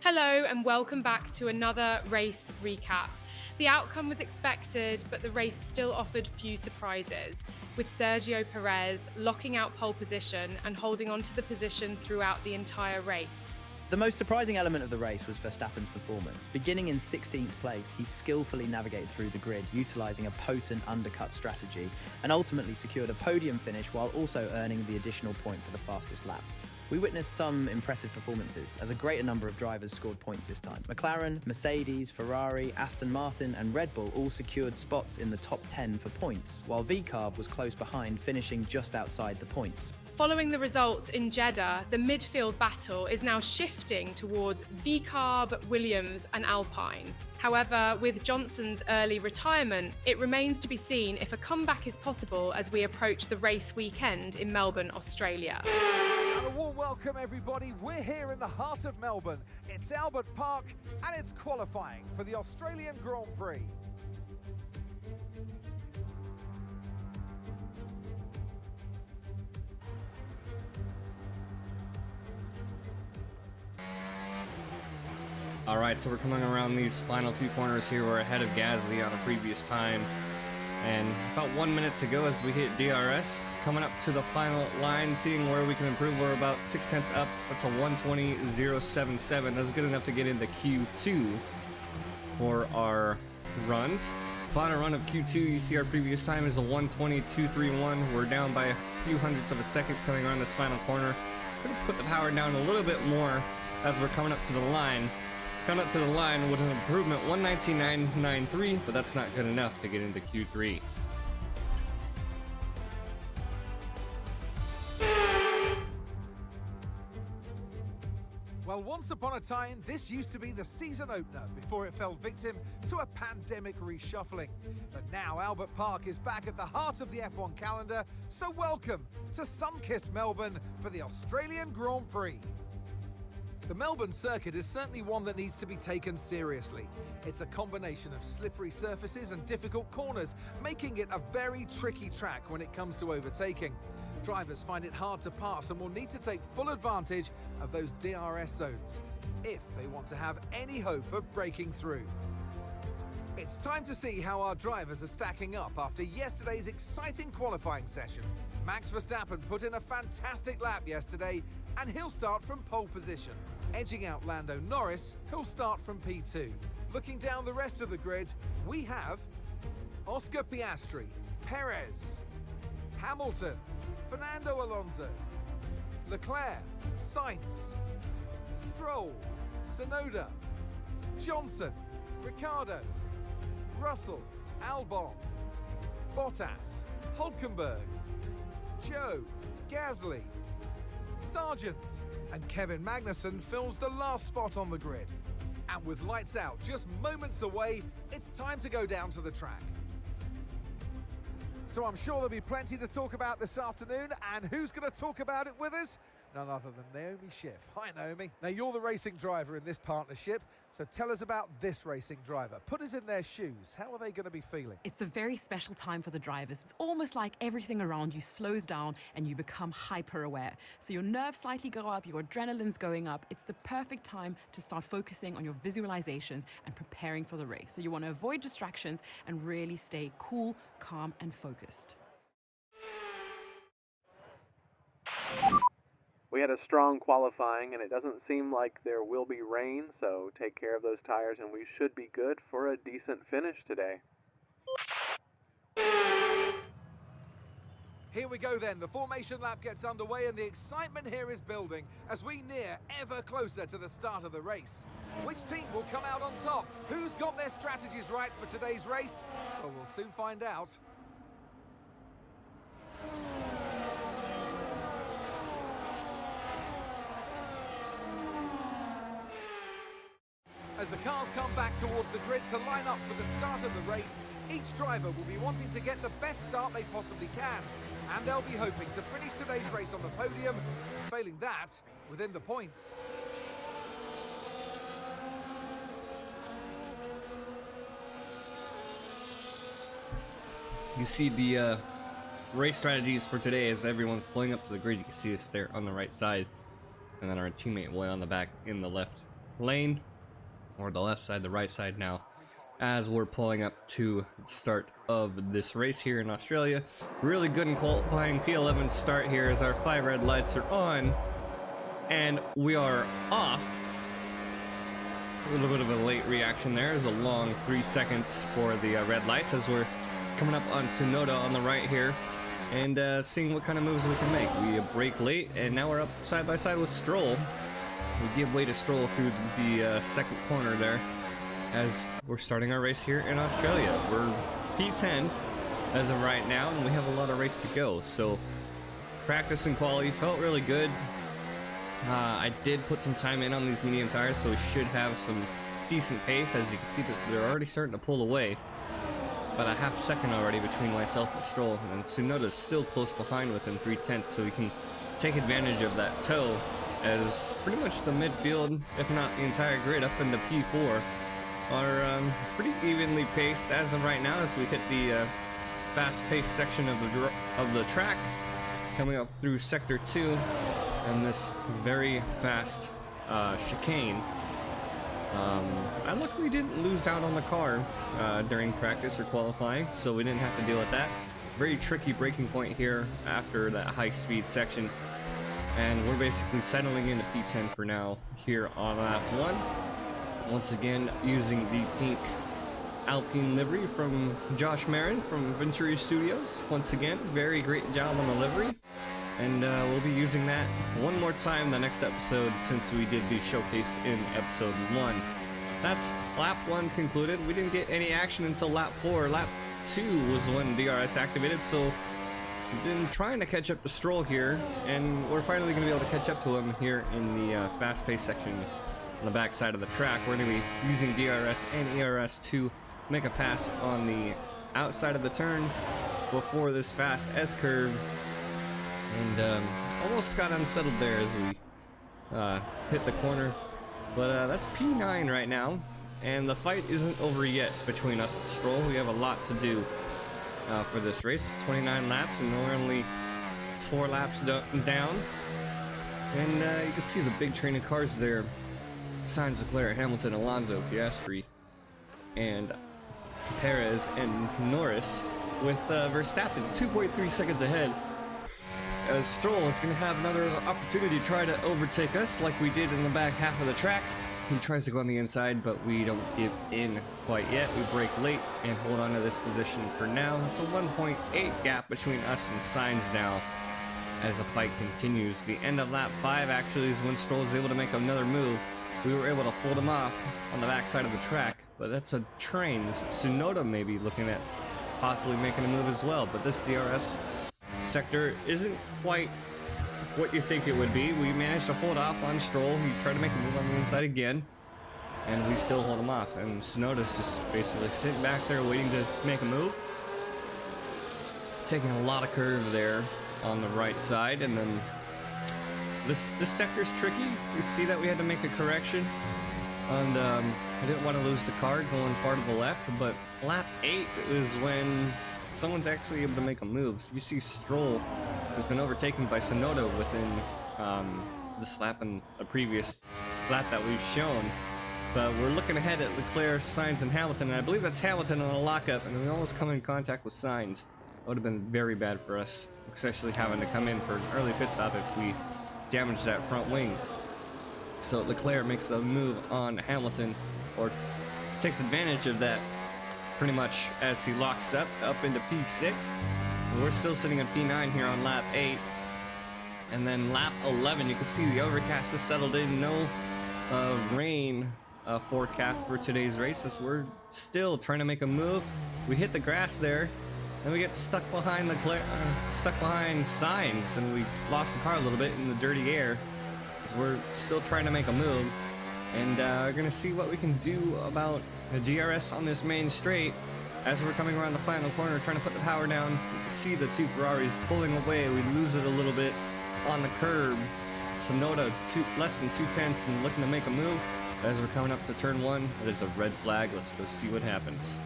Hello and welcome back to another race recap. The outcome was expected, but the race still offered few surprises, with Sergio Perez locking out pole position and holding on to the position throughout the entire race. The most surprising element of the race was Verstappen's performance. Beginning in 16th place, he skillfully navigated through the grid, utilising a potent undercut strategy, and ultimately secured a podium finish while also earning the additional point for the fastest lap. We witnessed some impressive performances, as a greater number of drivers scored points this time. McLaren, Mercedes, Ferrari, Aston Martin and Red Bull all secured spots in the top 10 for points, while VCARB was close behind, finishing just outside the points. Following the results in Jeddah, the midfield battle is now shifting towards VCARB, Williams and Alpine. However, with Johnson's early retirement, it remains to be seen if a comeback is possible as we approach the race weekend in Melbourne, Australia. And a warm welcome everybody, we're here in the heart of Melbourne. It's Albert Park and it's qualifying for the Australian Grand Prix. All right, so we're coming around these final few corners here. We're ahead of Gasly on a previous time. And about 1 minute to go as we hit DRS. Coming up to the final line, seeing where we can improve. We're about 6/10 up. That's a 1:20.077. That's good enough to get into Q2 for our runs. Final run of Q2, you see our previous time is a 1:20.231. We're down by a few hundredths of a second coming around this final corner. We're gonna put the power down a little bit more as we're coming up to the line. Coming up to the line with an improvement 1:19.993, but that's not good enough to get into Q3. Well, once upon a time, this used to be the season opener before it fell victim to a pandemic reshuffling. But now Albert Park is back at the heart of the F1 calendar, so welcome to sun-kissed Melbourne for the Australian Grand Prix. The Melbourne circuit is certainly one that needs to be taken seriously. It's a combination of slippery surfaces and difficult corners, making it a very tricky track when it comes to overtaking. Drivers find it hard to pass and will need to take full advantage of those DRS zones if they want to have any hope of breaking through. It's time to see how our drivers are stacking up after yesterday's exciting qualifying session. Max Verstappen put in a fantastic lap yesterday and he'll start from pole position. Edging out Lando Norris, who'll start from P2. Looking down the rest of the grid, we have Oscar Piastri, Perez, Hamilton, Fernando Alonso, Leclerc, Sainz, Stroll, Tsunoda, Johnson, Ricciardo, Russell, Albon, Bottas, Hülkenberg, Joe, Gasly, Sargent, and Kevin Magnussen fills the last spot on the grid. And with lights out just moments away, it's time to go down to the track. So I'm sure there'll be plenty to talk about this afternoon, and who's going to talk about it with us? None other than Naomi Schiff. Hi Naomi. Now you're the racing driver in this partnership, so tell us about this racing driver. Put us in their shoes. How are they going to be feeling? It's a very special time for the drivers. It's almost like everything around you slows down and you become hyper aware. So your nerves slightly go up, your adrenaline's going up. It's the perfect time to start focusing on your visualizations and preparing for the race. So you want to avoid distractions and really stay cool, calm and focused. We had a strong qualifying, and it doesn't seem like there will be rain, so take care of those tires, and we should be good for a decent finish today. Here we go then, the formation lap gets underway and the excitement here is building as we near ever closer to the start of the race. Which team will come out on top? Who's got their strategies right for today's race? Well, we'll soon find out. As the cars come back towards the grid to line up for the start of the race, each driver will be wanting to get the best start they possibly can. And they'll be hoping to finish today's race on the podium, failing that, within the points. You see the race strategies for today as everyone's pulling up to the grid. You can see us there on the right side, and then our teammate way on the back in the left. lane, or the left side, the right side now, as we're pulling up to the start of this race here in Australia. Really good and qualifying P11 start here as our 5 red lights are on, and we are off. A little bit of a late reaction there. There's a long 3 seconds for the red lights as we're coming up on Tsunoda on the right here, and seeing what kind of moves we can make. We brake late, and now we're up side by side with Stroll. We give way to Stroll through the second corner there as we're starting our race here in Australia. We're P10 as of right now, and we have a lot of race to go. So practice and quality felt really good. I did put some time in on these medium tires, so we should have some decent pace. As you can see, that they're already starting to pull away. About a half second already between myself and Stroll, and Tsunoda's still close behind within 3/10, so we can take advantage of that tow as pretty much the midfield, if not the entire grid up into P4, are pretty evenly paced as of right now as we hit the fast-paced section of the track, coming up through Sector 2 and this very fast chicane. I luckily didn't lose out on the car during practice or qualifying, so we didn't have to deal with that. Very tricky braking point here after that high-speed section, and we're basically settling into P10 for now here on lap 1. Once again, using the pink Alpine livery from Josh Marin from Venturi Studios. Once again, very great job on the livery. And we'll be using that one more time the next episode, since we did the showcase in episode 1. That's lap 1 concluded. We didn't get any action until lap 4. Lap 2 was when DRS activated, so we've been trying to catch up to Stroll here, and we're finally going to be able to catch up to him here in the fast-paced section on the back side of the track. We're going to be using DRS and ERS to make a pass on the outside of the turn before this fast S-curve. And almost got unsettled there as we hit the corner. But that's P9 right now, and the fight isn't over yet between us and Stroll. We have a lot to do for this race. 29 laps, and we're only 4 laps down. And you can see the big train of cars there. Sainz, Leclerc, Hamilton, Alonso, Piastri, and Perez and Norris, with Verstappen 2.3 seconds ahead. Stroll is going to have another opportunity to try to overtake us like we did in the back half of the track. He tries to go on the inside, but we don't give in quite yet. We brake late and hold on to this position for now. It's a 1.8 gap between us and Sainz now as the fight continues. The end of lap 5 actually is when Stroll is able to make another move. We were able to hold him off on the back side of the track, but that's a train. Tsunoda may be looking at possibly making a move as well, but this DRS sector isn't quite what you think it would be. We managed to hold off on Stroll. He tried to make a move on the inside again, and we still hold him off. And Tsunoda's just basically sitting back there waiting to make a move. Taking a lot of curve there on the right side, and then this sector's tricky. You see that we had to make a correction, and I didn't want to lose the car going far to the left, but lap 8 is when someone's actually able to make a move. So you see Stroll has been overtaken by Tsunoda within this lap and a previous lap that we've shown. But we're looking ahead at Leclerc, Sainz, and Hamilton, and I believe that's Hamilton on a lockup, and we almost come in contact with Sainz. That would have been very bad for us, especially having to come in for an early pit stop if we damage that front wing. So Leclerc makes a move on Hamilton, or takes advantage of that pretty much as he locks up into P6. We're still sitting at P9 here on lap 8. And then lap 11, you can see the overcast has settled in. No rain forecast for today's race, as we're still trying to make a move. We hit the grass there, and we get stuck behind Sainz, and we lost the car a little bit in the dirty air, as we're still trying to make a move. And we're gonna see what we can do about the DRS on this main straight as we're coming around the final corner, trying to put the power down. You can see the two Ferraris pulling away. We lose it a little bit on the curb. Tsunoda less than 2/10 and looking to make a move. As we're coming up to turn 1, it is a red flag. Let's go see what happens.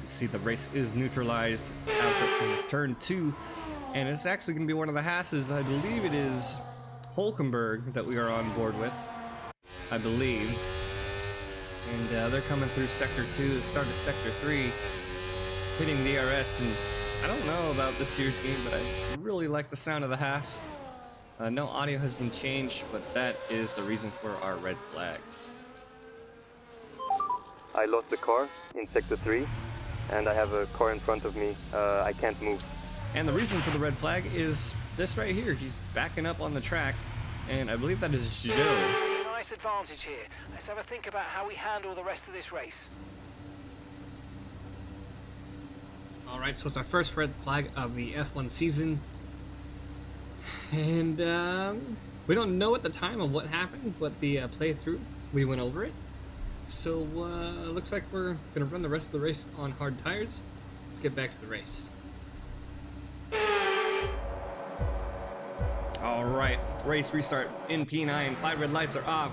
You see the race is neutralized out turn 2, and it's actually going to be one of the Hasses. I believe it is Hulkenberg that we are on board with. I believe. And they're coming through Sector 2, start of Sector 3, hitting DRS, and I don't know about this year's game, but I really like the sound of the Haas. No audio has been changed, but that is the reason for our red flag. I lost the car in Sector 3, and I have a car in front of me. I can't move. And the reason for the red flag is this right here. He's backing up on the track, and I believe that is Joe. Nice advantage here. Let's have a think about how we handle the rest of this race. Alright, so it's our first red flag of the F1 season. And we don't know at the time of what happened, but the playthrough, we went over it. So looks like we're gonna run the rest of the race on hard tires. Let's get back to the race. Alright, race restart in P9. 5 red lights are off.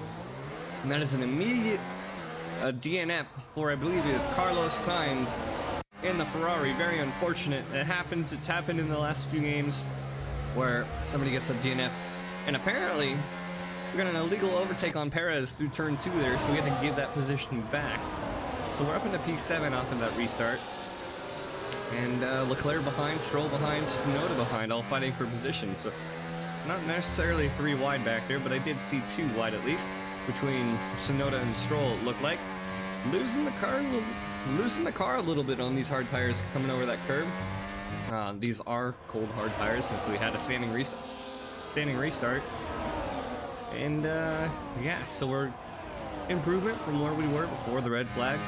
And that is an immediate DNF for, I believe it is Carlos Sainz in the Ferrari. Very unfortunate. It happens. It's happened in the last few games where somebody gets a DNF. And apparently, we got an illegal overtake on Perez through turn 2 there, so we had to give that position back. So we're up into P7 off of that restart. And Leclerc behind, Stroll behind, Tsunoda behind, all fighting for position. So not necessarily 3 wide back there, but I did see 2 wide at least between Tsunoda and Stroll, it looked like. Losing the car a little bit on these hard tires coming over that curb. These are cold hard tires since we had a standing restart. And yeah, so we're improvement from where we were before the red flag,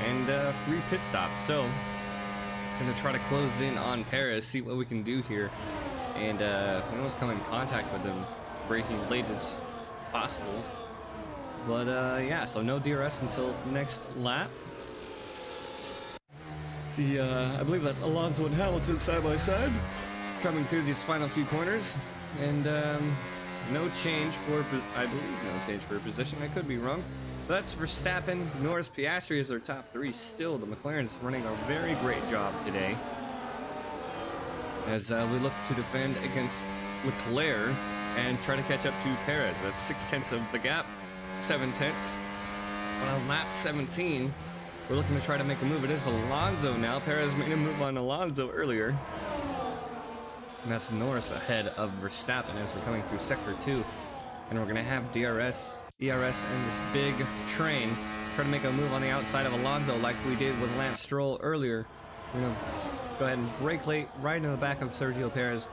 and 3 pit stops. So gonna try to close in on Perez, see what we can do here, and we almost come in contact with him, braking late as possible. But yeah, so no DRS until next lap. See, I believe that's Alonso and Hamilton side by side, coming through these final few corners, and no change for, I believe no change for position, I could be wrong. But that's Verstappen, Norris, Piastri is our top 3 still. The McLaren's running a very great job today, as we look to defend against Leclerc and try to catch up to Perez. That's 0.6 of the gap, 0.7. On lap 17, we're looking to try to make a move. It is Alonso now. Perez made a move on Alonso earlier. And that's Norris ahead of Verstappen as we're coming through Sector 2. And we're going to have DRS, ERS, and this big train try to make a move on the outside of Alonso like we did with Lance Stroll earlier. We're going to go ahead and brake late right into the back of Sergio Perez,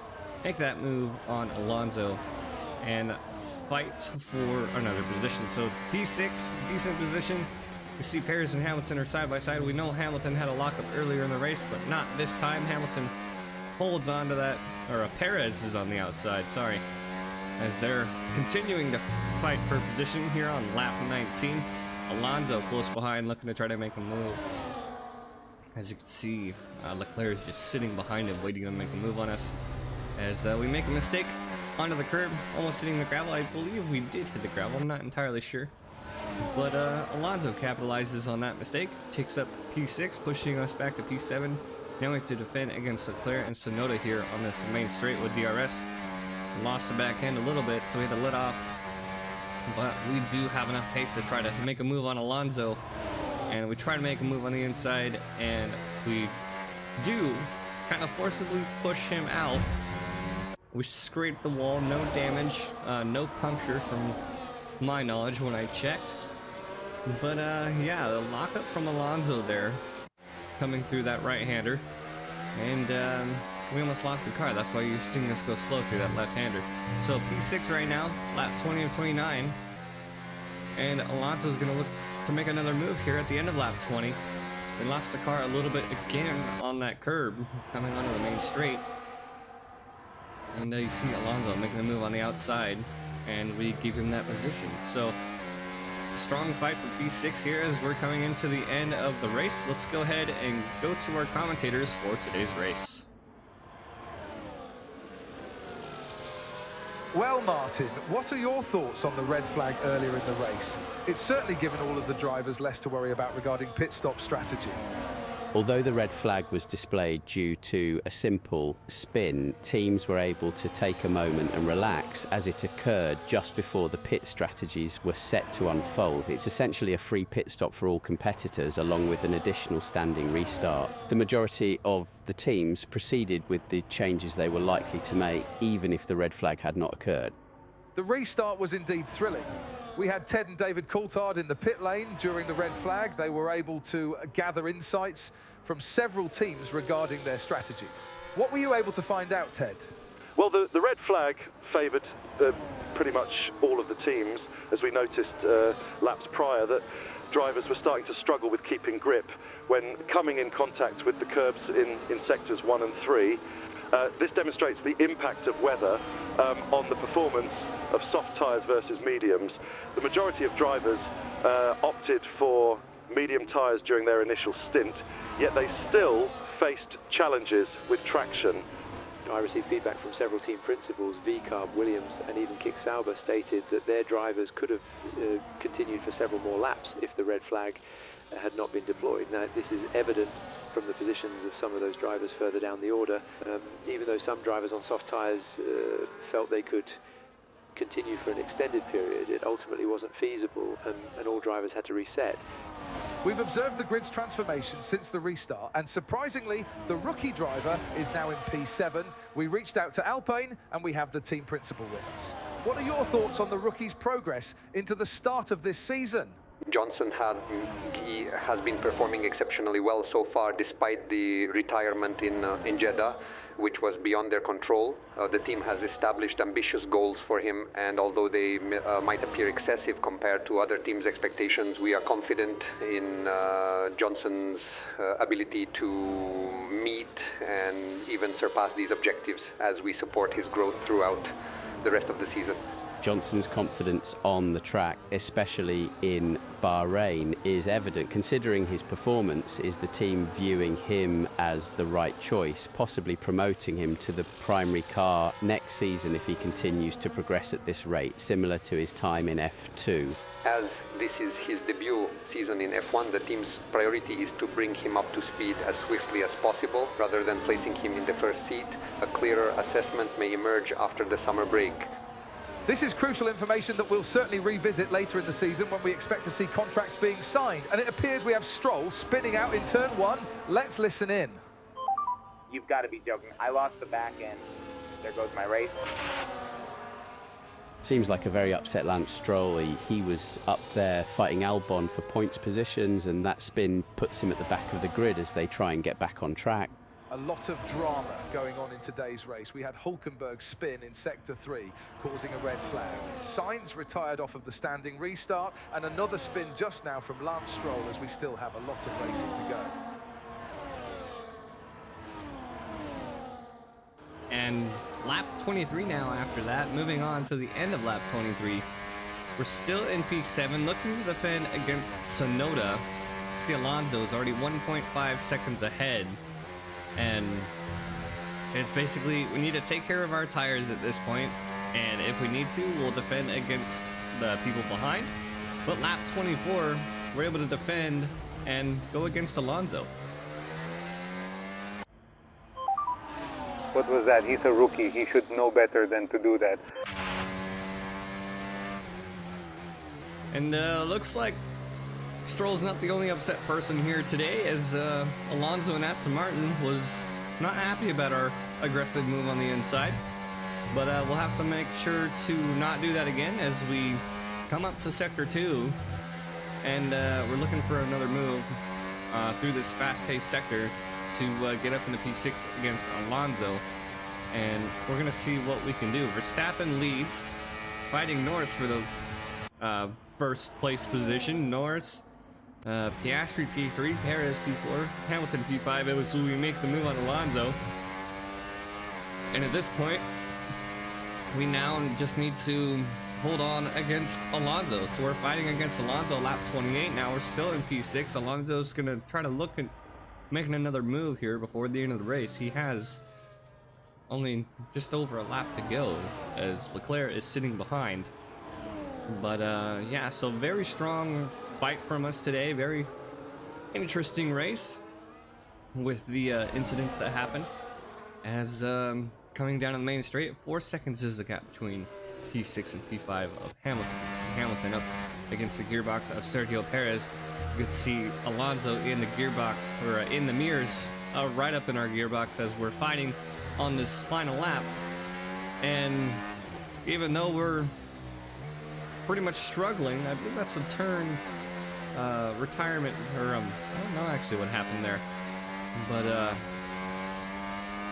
make that move on Alonso, and fight for another position. So P6, decent position. You see Perez and Hamilton are side by side. We know Hamilton had a lockup earlier in the race, but not this time. Hamilton holds on to that, or Perez is on the outside, sorry, as they're continuing to fight for position here on lap 19. Alonso close behind, looking to try to make a move. As you can see, Leclerc is just sitting behind him, waiting to make a move on us. As we make a mistake onto the curb, almost hitting the gravel. I believe we did hit the gravel, I'm not entirely sure. But Alonso capitalizes on that mistake, takes up P6, pushing us back to P7. Now we have to defend against Leclerc and Tsunoda here on this main straight with DRS. Lost the back end a little bit, so we had to let off. But we do have enough pace to try to make a move on Alonso. And we try to make a move on the inside, and we do kind of forcibly push him out. We scraped the wall, no damage, no puncture from my knowledge when I checked. But yeah, the lockup from Alonso there, coming through that right-hander, and we almost lost the car. That's why you're seeing this go slow through that left-hander. So P6 right now, lap 20 of 29, and Alonso's gonna look to make another move here at the end of lap 20. We lost the car a little bit again on that curb, coming onto the main straight, and you see Alonso making a move on the outside, and we give him that position. So strong fight for P6 here as we're coming into the end of the race. Let's go ahead and go to our commentators for today's race. Well, Martin, what are your thoughts on the red flag earlier in the race? It's certainly given all of the drivers less to worry about regarding pit stop strategy. Although the red flag was displayed due to a simple spin, teams were able to take a moment and relax as it occurred just before the pit strategies were set to unfold. It's essentially a free pit stop for all competitors, along with an additional standing restart. The majority of the teams proceeded with the changes they were likely to make, even if the red flag had not occurred. The restart was indeed thrilling. We had Ted and David Coulthard in the pit lane during the red flag. They were able to gather insights from several teams regarding their strategies. What were you able to find out, Ted? Well, the red flag favoured pretty much all of the teams, as we noticed laps prior, that drivers were starting to struggle with keeping grip when coming in contact with the curbs in sectors 1 and 3. This demonstrates the impact of weather on the performance of soft tyres versus mediums. The majority of drivers opted for medium tyres during their initial stint, yet they still faced challenges with traction. I received feedback from several team principals. VCarb, Williams and even Kick Sauber stated that their drivers could have continued for several more laps if the red flag had not been deployed. Now, this is evident from the positions of some of those drivers further down the order. Even though some drivers on soft tyres felt they could continue for an extended period, it ultimately wasn't feasible, and all drivers had to reset. We've observed the grid's transformation since the restart, and surprisingly, the rookie driver is now in P7. We reached out to Alpine, and we have the team principal with us. What are your thoughts on the rookie's progress into the start of this season? Johnson has been performing exceptionally well so far, despite the retirement in Jeddah, which was beyond their control. The team has established ambitious goals for him, and although they might appear excessive compared to other teams' expectations, we are confident in Johnson's ability to meet and even surpass these objectives as we support his growth throughout the rest of the season. Johnson's confidence on the track, especially in Bahrain, is evident. Considering his performance, is the team viewing him as the right choice, possibly promoting him to the primary car next season if he continues to progress at this rate, similar to his time in F2? As this is his debut season in F1, the team's priority is to bring him up to speed as swiftly as possible, rather than placing him in the first seat. A clearer assessment may emerge after the summer break. This is crucial information that we'll certainly revisit later in the season when we expect to see contracts being signed. And it appears we have Stroll spinning out in turn 1. Let's listen in. You've got to be joking. I lost the back end. There goes my race. Seems like a very upset Lance Stroll. He was up there fighting Albon for points positions, and that spin puts him at the back of the grid as they try and get back on track. A lot of drama going on in today's race. We had Hulkenberg spin in Sector 3, causing a red flag. Sainz retired off of the standing restart, and another spin just now from Lance Stroll, as we still have a lot of racing to go. And lap 23 now after that, moving on to the end of lap 23. We're still in P7, looking to defend against Sonoda. See, Alonso is already 1.5 seconds ahead. And it's basically, we need to take care of our tires at this point, and if we need to, we'll defend against the people behind. But lap 24, we're able to defend and go against Alonso. What was that? He's a rookie. He should know better than to do that. And looks like Stroll's not the only upset person here today, as Alonso and Aston Martin was not happy about our aggressive move on the inside. But we'll have to make sure to not do that again as we come up to Sector 2. And we're looking for another move through this fast-paced sector to get up into P6 against Alonso. And we're going to see what we can do. Verstappen leads, fighting Norris for the first place position. Norris, Piastri P3, Perez P4, Hamilton P5. It was so we make the move on Alonso. And at this point, we now just need to hold on against Alonso. So we're fighting against Alonso, lap 28. Now we're still in P6. Alonso's going to try to look at making another move here before the end of the race. He has only just over a lap to go as Leclerc is sitting behind. But yeah, so very strong fight from us today. Very interesting race. with the incidents that happened. As coming down the main straight, 4 seconds is the gap between P6 and P5 of Hamilton. Hamilton up against the gearbox of Sergio Perez. You can see Alonso in the gearbox, or in the mirrors, right up in our gearbox as we're fighting on this final lap. And even though we're pretty much struggling, I believe that's a turn retirement, or I don't know actually what happened there, but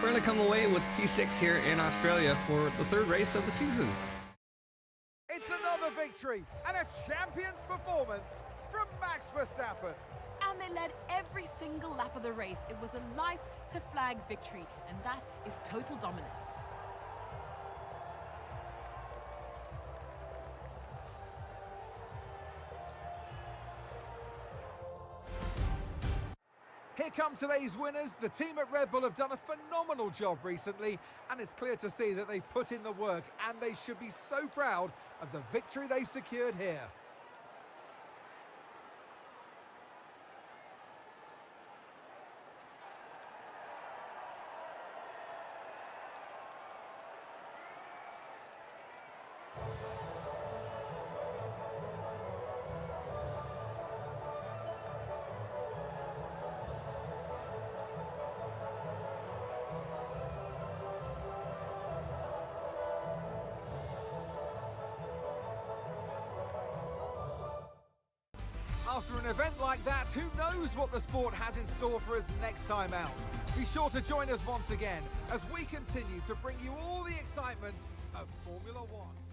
we're gonna come away with P6 here in Australia for the 3rd race of the season. It's another victory and a champion's performance from Max Verstappen. And they led every single lap of the race. It was a light to flag victory, and that is total dominance. Here come today's winners. The team at Red Bull have done a phenomenal job recently, and it's clear to see that they've put in the work, and they should be so proud of the victory they've secured here. After an event like that, who knows what the sport has in store for us next time out? Be sure to join us once again as we continue to bring you all the excitement of Formula One.